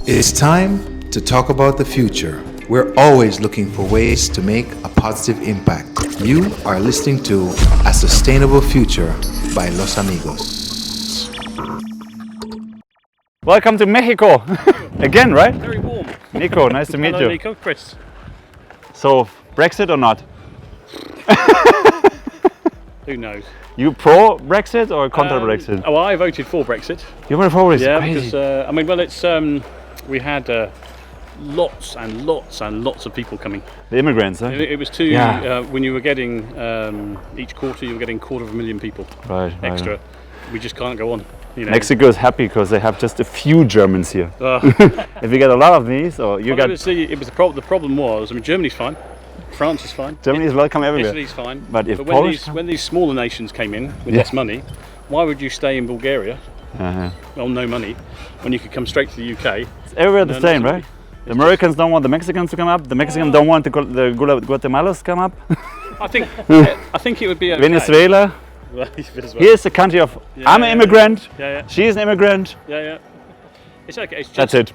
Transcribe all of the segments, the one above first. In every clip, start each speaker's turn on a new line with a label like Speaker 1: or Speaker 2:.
Speaker 1: It's time to talk about the future. We're always looking for ways to make a positive impact. You are listening to A Sustainable Future by Los Amigos.
Speaker 2: Welcome to Mexico. Again, right?
Speaker 3: Very warm.
Speaker 2: Nico, nice to meet
Speaker 3: Hello,
Speaker 2: you.
Speaker 3: Nico. Chris.
Speaker 2: So, Brexit or not?
Speaker 3: Who knows?
Speaker 2: You pro Brexit or contra Brexit?
Speaker 3: Oh, I voted for Brexit.
Speaker 2: You were for Brexit?
Speaker 3: Yeah,
Speaker 2: crazy.
Speaker 3: because it's we had lots and lots and lots of people coming.
Speaker 2: The immigrants, huh?
Speaker 3: It was too.
Speaker 2: Yeah.
Speaker 3: When you were getting each quarter, you were getting 250,000 people extra.
Speaker 2: Right.
Speaker 3: We just can't go on. You know.
Speaker 2: Mexico is happy because they have just a few Germans here. If you get a lot of these, or you got.
Speaker 3: It was the problem was. I mean, Germany's fine. France is fine.
Speaker 2: Germany is welcome everywhere.
Speaker 3: Italy's fine.
Speaker 2: But if
Speaker 3: when these smaller nations came in with less money, why would you stay in Bulgaria on no money when you could come straight to the UK?
Speaker 2: It's everywhere the same, right? The Americans don't want the Mexicans to come up. The Mexicans don't want the Guatemalans to come up.
Speaker 3: I think it would be okay.
Speaker 2: Venezuela. Here's the country of I'm an immigrant.
Speaker 3: Yeah.
Speaker 2: She's an immigrant.
Speaker 3: Yeah. It's okay. It's just,
Speaker 2: That's it.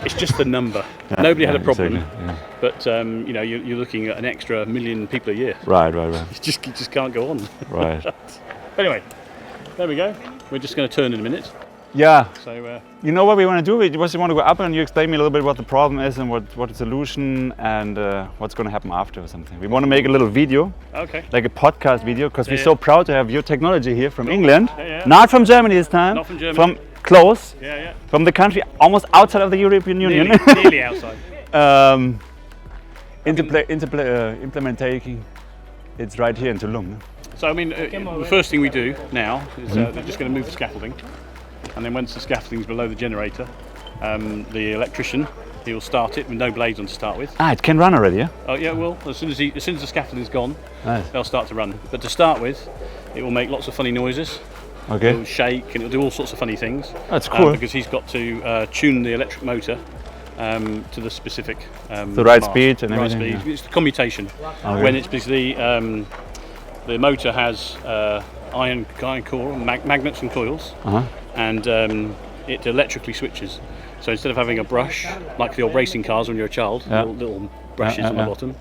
Speaker 3: It's just the number. Nobody had a problem,
Speaker 2: exactly, yeah.
Speaker 3: but you're looking at an extra 1 million people a year.
Speaker 2: Right.
Speaker 3: You just can't go on.
Speaker 2: Right.
Speaker 3: Anyway, there we go. We're just going to turn in a minute.
Speaker 2: Yeah.
Speaker 3: So
Speaker 2: you know what we want to do? We just want to go up and you explain me a little bit what the problem is and what the solution and what's going to happen after or something. We want to make a little video,
Speaker 3: okay.
Speaker 2: like a podcast video, because we're
Speaker 3: Yeah.
Speaker 2: so proud to have your technology here from England,
Speaker 3: Yeah.
Speaker 2: not from Germany this time,
Speaker 3: Not from Germany.
Speaker 2: from close,
Speaker 3: Yeah.
Speaker 2: from the country almost outside of the European Union.
Speaker 3: Nearly outside.
Speaker 2: Implementing, it's right here in Tulum.
Speaker 3: So I mean, the first thing we do now is they're just going to move the scaffolding, and then once the scaffolding's below the generator, the electrician, he'll start it with no blades on to start with.
Speaker 2: It can run already, yeah?
Speaker 3: Oh yeah, well, as soon as the scaffolding's gone,
Speaker 2: Nice.
Speaker 3: they'll start to run. But to start with, it will make lots of funny noises.
Speaker 2: Okay.
Speaker 3: It'll shake and it'll do all sorts of funny things.
Speaker 2: That's cool.
Speaker 3: Because he's got to tune the electric motor to the specific
Speaker 2: The right
Speaker 3: mark,
Speaker 2: speed and
Speaker 3: right
Speaker 2: everything,
Speaker 3: speed. It's the commutation.
Speaker 2: Okay.
Speaker 3: When it's basically the motor has iron core, magnets and coils, and it electrically switches. So instead of having a brush like the old racing cars when you're a child, little brushes on the bottom,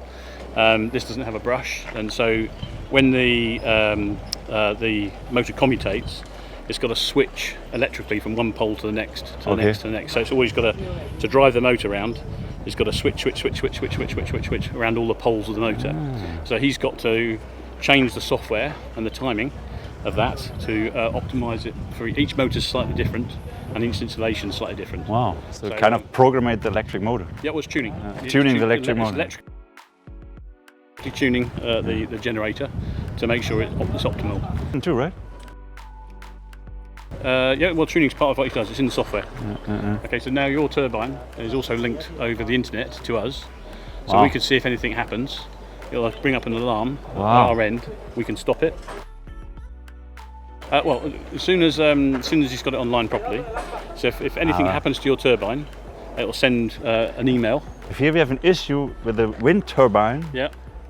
Speaker 3: this doesn't have a brush, and so when the motor commutates, it's got to switch electrically from one pole to the next, to the next, to the next. So it's always got to drive the motor around. It's got to switch around all the poles of the motor. So he's got to change the software and the timing of that to optimise it for each motor's slightly different and each installation is slightly different.
Speaker 2: Wow. So kind of program the electric motor.
Speaker 3: Yeah, it was tuning.
Speaker 2: Tuning the electric motor.
Speaker 3: Electrically tuning the generator to make sure it's optimal.
Speaker 2: Too, right?
Speaker 3: Well, tuning's part of what he does. It's in the software. Okay, so now your turbine is also linked over the internet to us, so we can see if anything happens. It'll bring up an alarm at our end. We can stop it. Well, as soon as he's got it online properly. So if anything happens to your turbine, it'll send an email.
Speaker 2: If here we have an issue with the wind turbine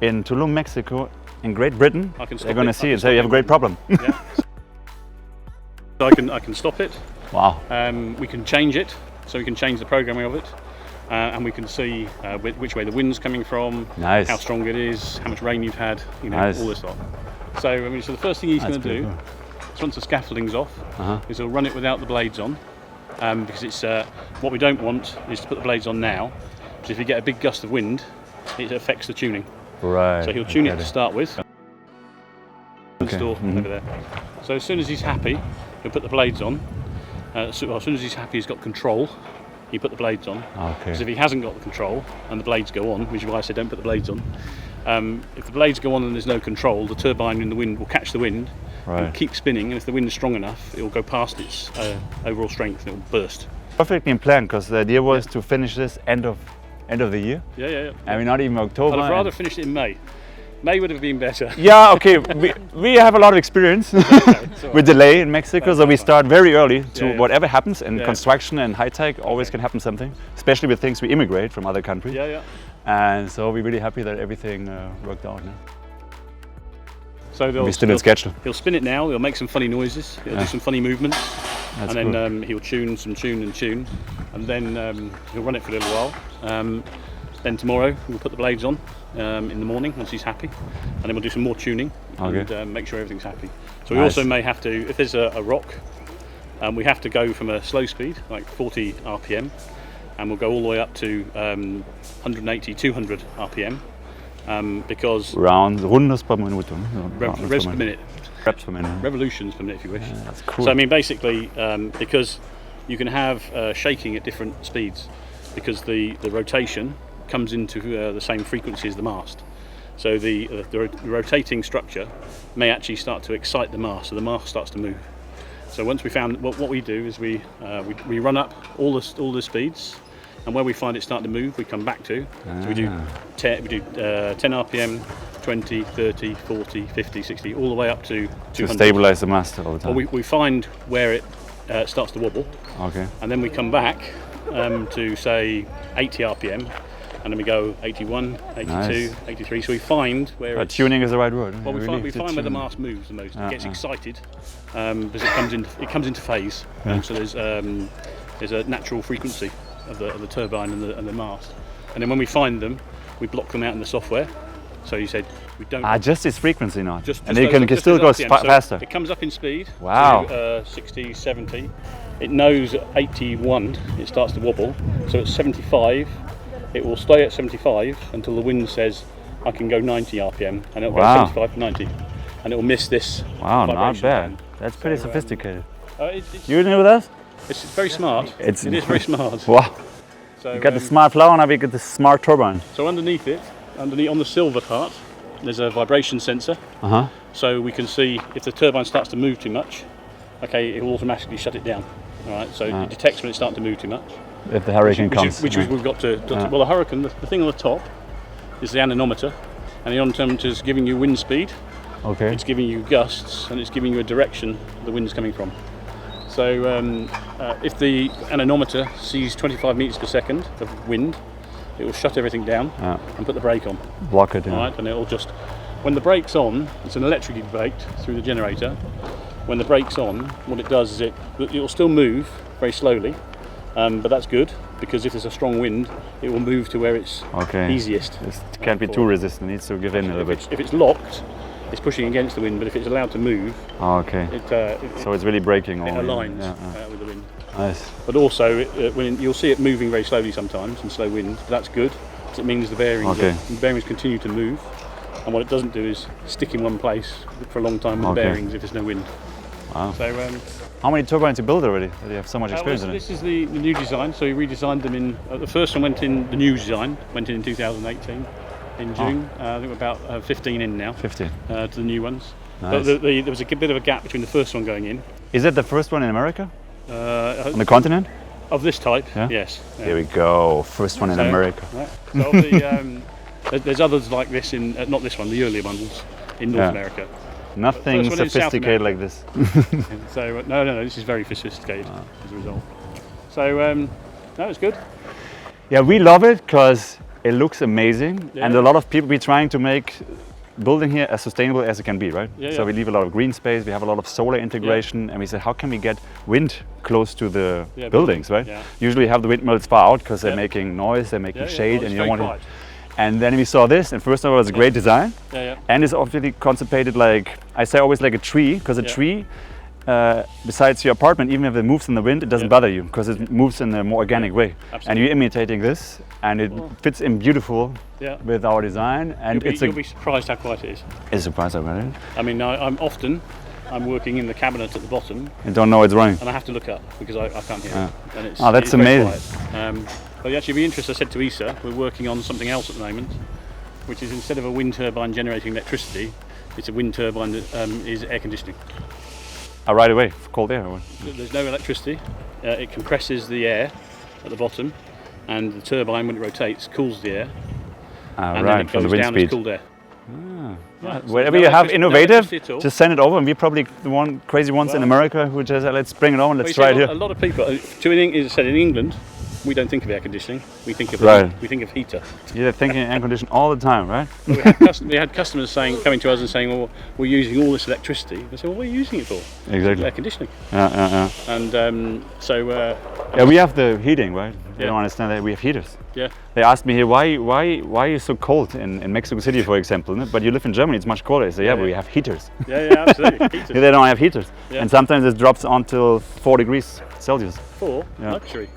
Speaker 2: in Tulum, Mexico, in Great Britain, they're going to see it and say you have a great problem.
Speaker 3: Yeah. So I can stop it.
Speaker 2: Wow.
Speaker 3: We can change it, so we can change the programming of it, and we can see which way the wind's coming from,
Speaker 2: Nice.
Speaker 3: how strong it is, how much rain you've had,
Speaker 2: Nice.
Speaker 3: all this lot. So I mean, so the first thing he's going to do, is once the scaffolding's off, is he'll run it without the blades on, because it's what we don't want is to put the blades on now, because if you get a big gust of wind, it affects the tuning.
Speaker 2: Right.
Speaker 3: So he'll tune it to start with.
Speaker 2: Okay.
Speaker 3: Store over there. So as soon as he's happy, he'll put the blades on. As soon as he's happy, he's got control. He put the blades on.
Speaker 2: Okay.
Speaker 3: Because if he hasn't got the control and the blades go on, which is why I said don't put the blades on. If the blades go on and there's no control, the turbine in the wind will catch the wind, and keep spinning. And if the wind is strong enough, it will go past its overall strength and it will burst.
Speaker 2: Perfectly in plan, because the idea was to finish this end of the year.
Speaker 3: Yeah.
Speaker 2: I mean, not even October.
Speaker 3: I'd have rather finished it in May. May would have been better.
Speaker 2: Yeah, okay. we have a lot of experience with delay in Mexico, so we start very early to whatever happens in construction and high tech. Always can happen something, especially with things we immigrate from other countries.
Speaker 3: Yeah.
Speaker 2: And so we're really happy that everything worked out now.
Speaker 3: So
Speaker 2: We're still in schedule.
Speaker 3: He'll spin it now. He'll make some funny noises. He'll do some funny movements,
Speaker 2: That's
Speaker 3: and
Speaker 2: cool.
Speaker 3: then he'll tune, and then he'll run it for a little while. Then tomorrow we'll put the blades on in the morning once he's happy, and then we'll do some more tuning and make sure everything's happy. So we also may have to, if there's a rock, we have to go from a slow speed, like 40 RPM, and we'll go all the way up to 180, 200 RPM. Because
Speaker 2: Runden per Minute.
Speaker 3: revs per minute.
Speaker 2: Reps per minute.
Speaker 3: Revolutions per minute, if you wish.
Speaker 2: Yeah, that's cool.
Speaker 3: So I mean, basically, because you can have shaking at different speeds, because the rotation comes into the same frequency as the mast. So the rotating structure may actually start to excite the mast, so the mast starts to move. So once we found what we do is we run up all the speeds. And where we find it starting to move, we come back to. So we do 10 RPM, 20, 30, 40, 50, 60, all the way up to 200.
Speaker 2: To stabilize the mast all the time.
Speaker 3: Well, we find where it starts to wobble.
Speaker 2: Okay.
Speaker 3: And then we come back to, say, 80 RPM. And then we go 81, 82, 83. So we find where it's...
Speaker 2: Tuning is the right word.
Speaker 3: Well, we find where the mast moves the most. It gets excited because it comes into phase. So there's a natural frequency of the turbine and the mast, and then when we find them, we block them out in the software. So you said we don't.
Speaker 2: Just this frequency now.
Speaker 3: Just
Speaker 2: and you can still go faster.
Speaker 3: It comes up in speed.
Speaker 2: Wow.
Speaker 3: To 60, 70. It knows at 81 it starts to wobble. So at 75, it will stay at 75 until the wind says I can go 90 RPM, and it'll go 75 to 90, and it will miss this.
Speaker 2: Wow, not
Speaker 3: vibration
Speaker 2: bad.
Speaker 3: band.
Speaker 2: That's pretty sophisticated.
Speaker 3: It's
Speaker 2: You knew that?
Speaker 3: very smart. It is very smart.
Speaker 2: Wow.
Speaker 3: So
Speaker 2: You got the smart flower, now we get the smart turbine.
Speaker 3: So underneath on the silver part, there's a vibration sensor. So we can see if the turbine starts to move too much, okay, it will automatically shut it down. All right, so it detects when it's starting to move too much.
Speaker 2: If the hurricane comes.
Speaker 3: Which we've got to. Well, the hurricane, the thing on the top is the anemometer, and the anemometer is giving you wind speed.
Speaker 2: Okay.
Speaker 3: It's giving you gusts, and it's giving you a direction the wind's coming from. So if the anemometer sees 25 meters per second of wind, it will shut everything down and put the brake on.
Speaker 2: Block it.
Speaker 3: All right, and it'll just, when the brake's on, it's an electrically braked through the generator. When the brake's on, what it does is it will still move very slowly, but that's good because if there's a strong wind, it will move to where it's easiest.
Speaker 2: It can't be too resistant. It needs to give in a little bit.
Speaker 3: If it's locked, it's pushing against the wind, but if it's allowed to move,
Speaker 2: so it's really braking.
Speaker 3: It aligns with the wind.
Speaker 2: Nice.
Speaker 3: But also, when you'll see it moving very slowly sometimes in slow wind. But that's good. Because it means the bearings continue to move, and what it doesn't do is stick in one place for a long time with the bearings if there's no wind.
Speaker 2: Wow.
Speaker 3: So,
Speaker 2: how many turbines you built already? You have so much experience in it.
Speaker 3: This is the new design. So we redesigned them in. The first one went in. The new design went in 2018. In June, I think we're about 15 in now. 15 to the new ones.
Speaker 2: Nice.
Speaker 3: But there was a bit of a gap between the first one going in.
Speaker 2: Is it the first one in America? On the continent?
Speaker 3: Of this type,
Speaker 2: yeah?
Speaker 3: Yes. Yeah.
Speaker 2: Here we go. First one in America.
Speaker 3: Right. So there's others like this in not this one, the earlier ones in North America.
Speaker 2: Nothing sophisticated like this.
Speaker 3: So no, this is very sophisticated as a result. So no, it's good.
Speaker 2: Yeah, we love it because it looks amazing, and a lot of people be trying to make building here as sustainable as it can be, right? So we leave a lot of green space, we have a lot of solar integration, and we said, how can we get wind close to the buildings, right? Usually you have the windmills far out because they're making noise, they're making shade, and you don't want to. And then we saw this, and first of all, it's a great design, and it's obviously contemplated like, I say always like a tree, because a tree, besides your apartment, even if it moves in the wind, it doesn't bother you, because it moves in a more organic way. Absolutely. And you're imitating this, and it fits in beautiful with our design. And
Speaker 3: you'll be surprised how quiet it is.
Speaker 2: It's surprised how quiet it is.
Speaker 3: I mean, I'm working in the cabinet at the bottom.
Speaker 2: You don't know it's running.
Speaker 3: And I have to look up because I can't hear it. And it's,
Speaker 2: that's amazing.
Speaker 3: But actually, be interested. I said to Isa, we're working on something else at the moment, which is instead of a wind turbine generating electricity, it's a wind turbine that is air conditioning.
Speaker 2: Right away, cold air.
Speaker 3: There's no electricity. It compresses the air at the bottom, and the turbine, when it rotates, cools the air. And then it goes down as cooled air.
Speaker 2: Right. So wherever you have innovative, just send it over, and we're probably the crazy ones in America who just let's bring it on, let's try it here.
Speaker 3: A lot of people, in England, we don't think of air conditioning. We think of heater.
Speaker 2: You're thinking air conditioning all the time, right?
Speaker 3: We had customers coming to us and saying, "Well, we're using all this electricity." They said, "Well, what are you using it for?"
Speaker 2: Exactly.
Speaker 3: Air conditioning.
Speaker 2: Yeah.
Speaker 3: And
Speaker 2: we have the heating, right? They
Speaker 3: Yeah.
Speaker 2: don't understand that we have heaters.
Speaker 3: yeah,
Speaker 2: They asked me here, why are you so cold in Mexico City, for example? No? But you live in Germany, it's much colder. I say, but we have heaters.
Speaker 3: yeah, absolutely. Heaters.
Speaker 2: Here they don't have heaters.
Speaker 3: Yeah.
Speaker 2: And sometimes it drops until 4 degrees Celsius.
Speaker 3: Yeah. Luxury.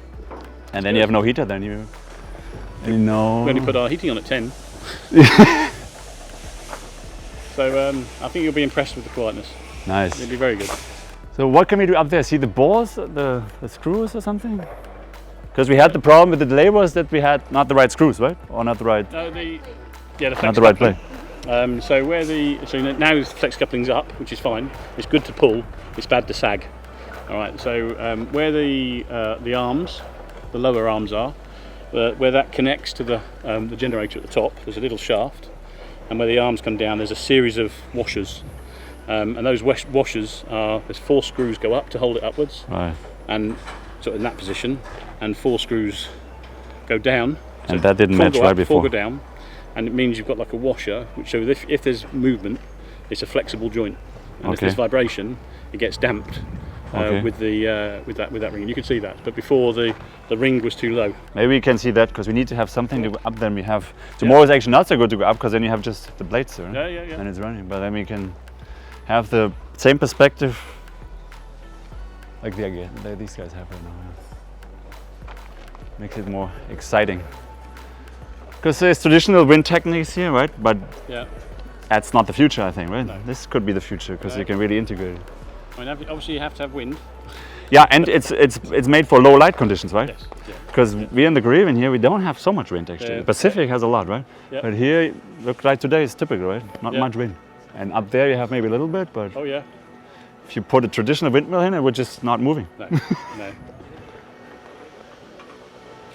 Speaker 2: And then you have no heater, then you know.
Speaker 3: We only put our heating on at 10. So I think you'll be impressed with the quietness.
Speaker 2: Nice.
Speaker 3: It'll be very good.
Speaker 2: So what can we do up there? See the balls, the screws or something? Because we had the problem with the delay was that we had not the right screws, right? Or not the right,
Speaker 3: No, the flex
Speaker 2: not the right play.
Speaker 3: coupling. So now the flex coupling's up, which is fine. It's good to pull. It's bad to sag. All right. So where the arms, the lower arms are, where that connects to the generator at the top, there's a little shaft, and where the arms come down, there's a series of washers. And those washers there's 4 screws go up to hold it upwards,
Speaker 2: Right.
Speaker 3: and sort of in that position, and 4 screws go down.
Speaker 2: And that didn't match right before.
Speaker 3: 4 go down, and it means you've got like a washer, which so if there's movement, it's a flexible joint, and if there's vibration, it gets damped with that ring. And you can see that, but before the ring was too low.
Speaker 2: Maybe we can see that because we need to have something to go up. Then we have tomorrow is actually not so good to go up because then you have just the blades there, right?
Speaker 3: Yeah.
Speaker 2: And it's running. But then we can have the same perspective like these guys have right now. Yeah. Makes it more exciting. Because there's traditional wind techniques here, right? But that's not the future, I think, right?
Speaker 3: No.
Speaker 2: This could be the future because you can really integrate it.
Speaker 3: I mean, obviously you have to have wind.
Speaker 2: Yeah, and it's made for low light conditions, right?
Speaker 3: Yes.
Speaker 2: Because we're in the Caribbean here, we don't have so much wind actually.
Speaker 3: Yeah.
Speaker 2: The Pacific has a lot, right?
Speaker 3: Yeah.
Speaker 2: But here, look like today is typical, right? Not much wind. And up there you have maybe a little bit, but
Speaker 3: Oh yeah.
Speaker 2: if you put a traditional windmill in, it would just not moving.
Speaker 3: No.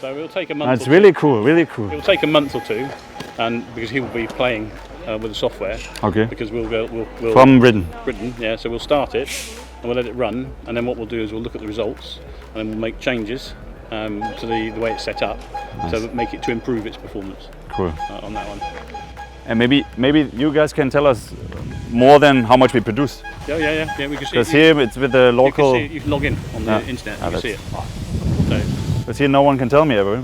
Speaker 3: So it'll take a month.
Speaker 2: It's really cool, really cool.
Speaker 3: It'll take a month or two, and because he will be playing with the software.
Speaker 2: Okay.
Speaker 3: Because we'll
Speaker 2: From Britain.
Speaker 3: yeah. So we'll start it, and we'll let it run, and then what we'll do is we'll look at the results, and then we'll make changes to the way it's set up, so we'll make it to improve its performance.
Speaker 2: Cool.
Speaker 3: On that one.
Speaker 2: And maybe you guys can tell us more than how much we produce.
Speaker 3: Yeah. We can see.
Speaker 2: Because here it's with the local.
Speaker 3: You can log in on the internet. You can see it. So.
Speaker 2: Because here no one can tell me ever.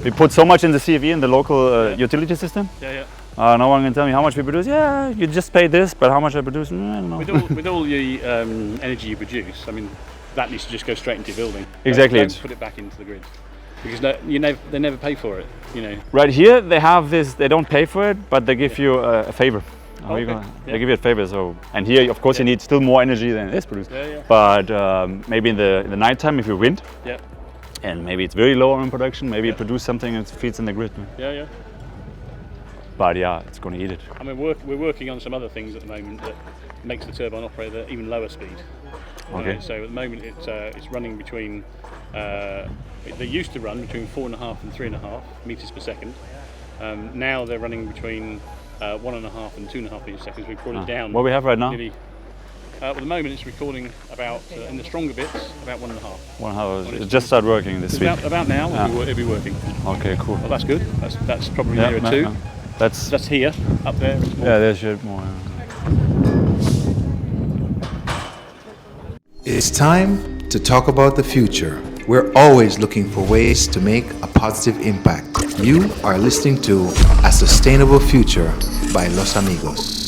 Speaker 2: We put so much in the CFE in the local utility system.
Speaker 3: Yeah.
Speaker 2: No one can tell me how much we produce. Yeah, you just pay this, but how much I produce, I don't know.
Speaker 3: With all the energy you produce, I mean, that needs to just go straight into your building.
Speaker 2: Exactly.
Speaker 3: Don't put it back into the grid, because they never pay for it. You know.
Speaker 2: Right here they have this. They don't pay for it, but they give you a favor.
Speaker 3: Okay.
Speaker 2: They give you a favor. So, and here of course you need still more energy than this produced.
Speaker 3: Yeah.
Speaker 2: But maybe in the nighttime if you wind.
Speaker 3: Yeah.
Speaker 2: And maybe it's very low on production. Maybe you produce something that feeds in the grid.
Speaker 3: Yeah.
Speaker 2: But yeah, it's going to eat it.
Speaker 3: I mean, we're working on some other things at the moment that makes the turbine operate at even lower speed.
Speaker 2: Okay.
Speaker 3: So at the moment it's running between. They used to run between 4.5 and 3.5 meters per second. Now they're running between 1.5 and 2.5 meters per second. We've brought it down.
Speaker 2: What we have right now?
Speaker 3: At the moment, it's recording about in the stronger bits about 1.5.
Speaker 2: 1.5. It just started working this week.
Speaker 3: About now, it'll be working.
Speaker 2: Okay, cool.
Speaker 3: Well, that's good. That's probably near a 2.
Speaker 2: That's
Speaker 3: here, up there.
Speaker 2: Yeah, there's shit more.
Speaker 1: It's time to talk about the future. We're always looking for ways to make a positive impact. You are listening to A Sustainable Future by Los Amigos.